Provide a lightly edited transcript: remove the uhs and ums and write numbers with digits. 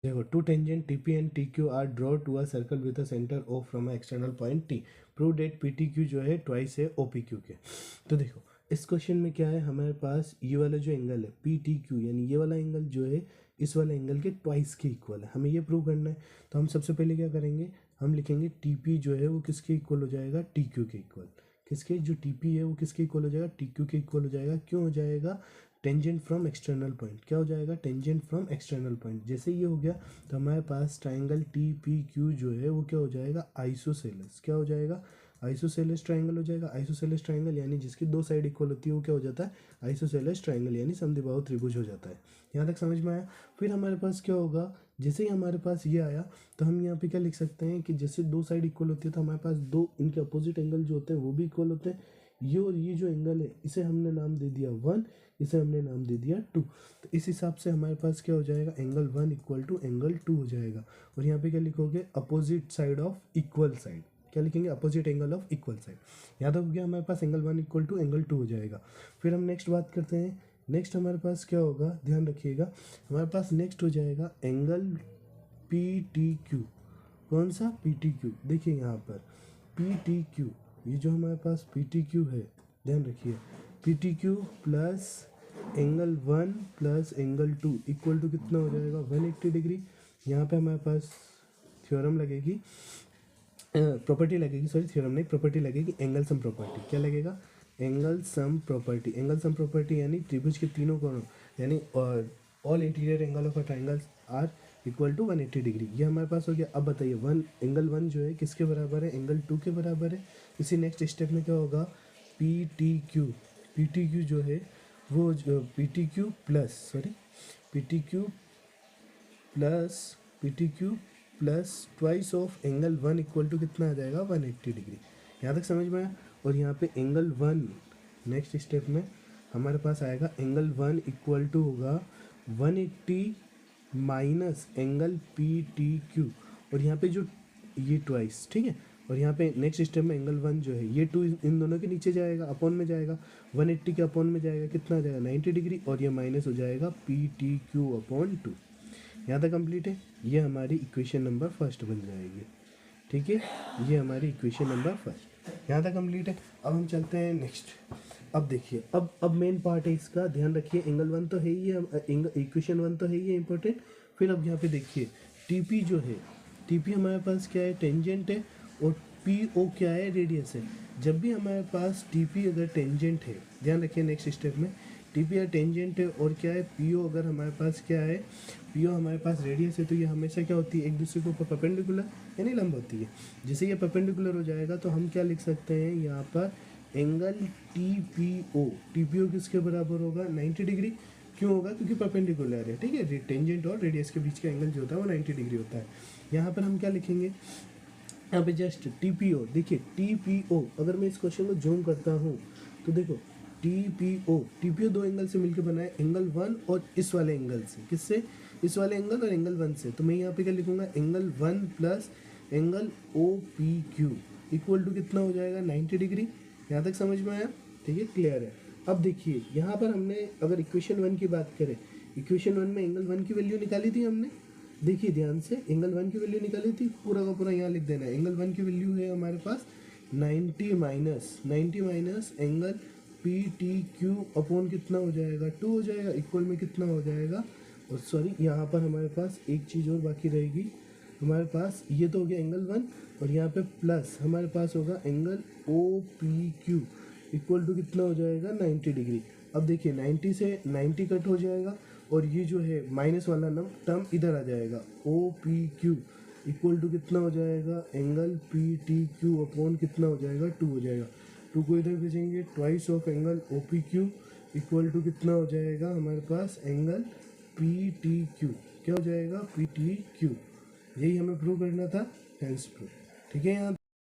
देखो, two tangent TP and TQ are draw to a circle with a centre O from a external point T। Prove that PTQ जो है twice है OPQ के। तो देखो, इस क्वेश्चन में क्या है, हमारे पास ये वाला जो एंगल है PTQ, यानी ये वाला एंगल जो है इस वाला एंगल के ट्वाइस के इक्वल है, हमें ये प्रूव करना है। तो हम सबसे पहले क्या करेंगे, हम लिखेंगे TP जो है वो किसके इक्वल हो जाएगा, TQ के इक्वल। किसके, जो TP है वो किसके इक्वल हो जाएगा, TQ के इक्वल हो जाएगा। क्यों हो जाएगा, टेंजेंट फ्रॉम एक्सटर्नल पॉइंट। क्या हो जाएगा, टेंजेंट फ्रॉम एक्सटर्नल पॉइंट। जैसे ये हो गया तो हमारे पास ट्राइंगल TPQ जो है वो क्या हो जाएगा, आइसोसेलेस। क्या हो जाएगा, आइसोसेलेस ट्राइंगल हो जाएगा। आइसोसेलेस ट्राइंगल यानी जिसकी दो साइड इक्वल होती है वो क्या हो जाता है, आइसोसेलेस ट्राइंगल यानी समद्विबाहु त्रिभुज हो जाता है। यहाँ तक समझ में आया। फिर हमारे पास क्या होगा, जैसे ही हमारे पास ये आया तो हम यहाँ पे क्या लिख सकते हैं कि जैसे दो साइड इक्वल होती है तो हमारे पास दो इनके अपोजिट एंगल जो होते हैं वो भी इक्वल होते हैं। ये और ये जो एंगल है इसे हमने नाम दे दिया 1, इसे हमने नाम दे दिया 2। तो इस हिसाब से हमारे पास क्या हो जाएगा, एंगल 1 इक्वल टू एंगल 2 हो जाएगा। और यहाँ पे क्या लिखोगे, opposite side of equal side. क्या लिखेंगे, opposite angle of equal side. यहाँ तक हो गया, हमारे पास एंगल 1 इक्वल टू एंगल 2 हो जाएगा। फिर हम नेक्स्ट बात करते हैं। नेक्स्ट हमारे पास क्या होगा, ध्यान रखिएगा, हमारे पास नेक्स्ट हो जाएगा एंगल PTQ। कौन सा, PTQ। देखिए यहाँ पर PTQ, ये जो हमारे पास PTQ है, ध्यान रखिए, PTQ plus angle 1 plus angle 2 equal to कितना हो जाएगा, 180 डिग्री। यहाँ पे हमारे पास थ्योरम लगेगी, प्रॉपर्टी लगेगी, सॉरी थ्योरम नहीं, प्रॉपर्टी लगेगी, एंगल सम प्रॉपर्टी। क्या लगेगा, angle sum property. Angle sum property यानी त्रिभुज के तीनों कोणों यानी all interior angle of a triangle are equal to 180 degree. ये हमारे पास हो गया। अब बताइए, एंगल 1 जो है किसके बराबर है, एंगल 2 के बराबर है। इसी नेक्स्ट स्टेप में क्या होगा, PTQ जो है वो PTQ plus, sorry PTQ plus twice of angle 1 equal to कितना आ जाएगा, 180 डिग्री। यहाँ तक समझ में आया। और यहाँ पे एंगल 1 नेक्स्ट स्टेप में हमारे पास आएगा, एंगल 1 इक्वल टू होगा 180 माइनस एंगल PTQ। और यहाँ पे जो ये ट्वाइस, ठीक है। और यहाँ पे नेक्स्ट स्टेप में एंगल 1 जो है ये 2 इन दोनों के नीचे जाएगा, अपॉन में जाएगा, 180 के अपॉन में जाएगा, कितना आ जाएगा, 90 डिग्री। और ये माइनस हो जाएगा PTQ अपॉन 2। यहाँ तक कंप्लीट है। ये हमारी इक्वेशन नंबर फर्स्ट बन जाएगी, ठीक है। ये हमारी इक्वेशन नंबर फर्स्ट यहाँ तक कंप्लीट है। अब हम चलते हैं नेक्स्ट। अब देखिए, अब मेन पार्ट है इसका, ध्यान रखिए। एंगल 1 तो है ही, इक्वेशन 1 तो है ही इंपॉर्टेंट। फिर अब यहाँ पे देखिए, TP जो है, TP हमारे पास क्या है, टेंजेंट है। और PO क्या है, रेडियस है। जब भी हमारे पास TP अगर टेंजेंट है, ध्यान रखिए नेक्स्ट स्टेप में, TP या टेंजेंट है और क्या है, PO अगर हमारे पास क्या है, PO हमारे पास रेडियस है, तो ये हमेशा क्या होती है, एक दूसरे के ऊपर परपेंडिकुलर यानी लंब होती है। जैसे ये परपेंडिकुलर हो जाएगा तो हम क्या लिख सकते हैं यहाँ पर, एंगल TPO किसके बराबर होगा, 90 डिग्री। क्यों होगा, क्योंकि परपेंडिकुलर है, ठीक है। टेंजेंट और रेडियस के बीच का एंगल जो होता है वो 90 डिग्री होता है। यहाँ पर हम क्या लिखेंगे, यहाँ पे जस्ट TPO, देखिए TPO अगर मैं इस क्वेश्चन को जूम करता हूँ तो देखो, TPO दो एंगल से मिलकर बना है, एंगल 1 और इस वाले एंगल से। किससे, इस वाले एंगल और एंगल 1 से। तो मैं यहाँ पे क्या लिखूंगा, angle 1 plus angle OPQ equal to कितना हो जाएगा, 90 डिग्री। यहाँ तक समझ में आया, ठीक है, क्लियर है। अब देखिए यहाँ पर हमने अगर इक्वेशन 1 की बात करें, इक्वेशन 1 में एंगल 1 की वैल्यू निकाली थी हमने। देखिए ध्यान से, एंगल 1 की वैल्यू निकाली थी, पूरा का पूरा यहाँ लिख देना है। एंगल 1 की वैल्यू है हमारे पास 90 माइनस एंगल PTQ अपॉन कितना हो जाएगा, 2 हो जाएगा, इक्वल में कितना हो जाएगा। और सॉरी, यहाँ पर हमारे पास एक चीज़ और बाकी रहेगी, हमारे पास ये तो हो गया एंगल 1, और यहाँ पे प्लस हमारे पास होगा एंगल OPQ इक्वल टू कितना हो जाएगा, 90 डिग्री। अब देखिए 90 से 90 कट हो जाएगा, और ये जो है माइनस वाला टर्म इधर आ जाएगा, OPQ इक्वल टू कितना हो जाएगा, एंगल PTQ अपॉन कितना हो जाएगा, 2 हो जाएगा। 2 को इधर भेजेंगे, twice of angle OPQ equal to कितना हो जाएगा हमारे पास, एंगल PTQ। क्या हो जाएगा, PTQ। यही हमें प्रूव करना था, हेंस प्रूव, ठीक है। यहाँ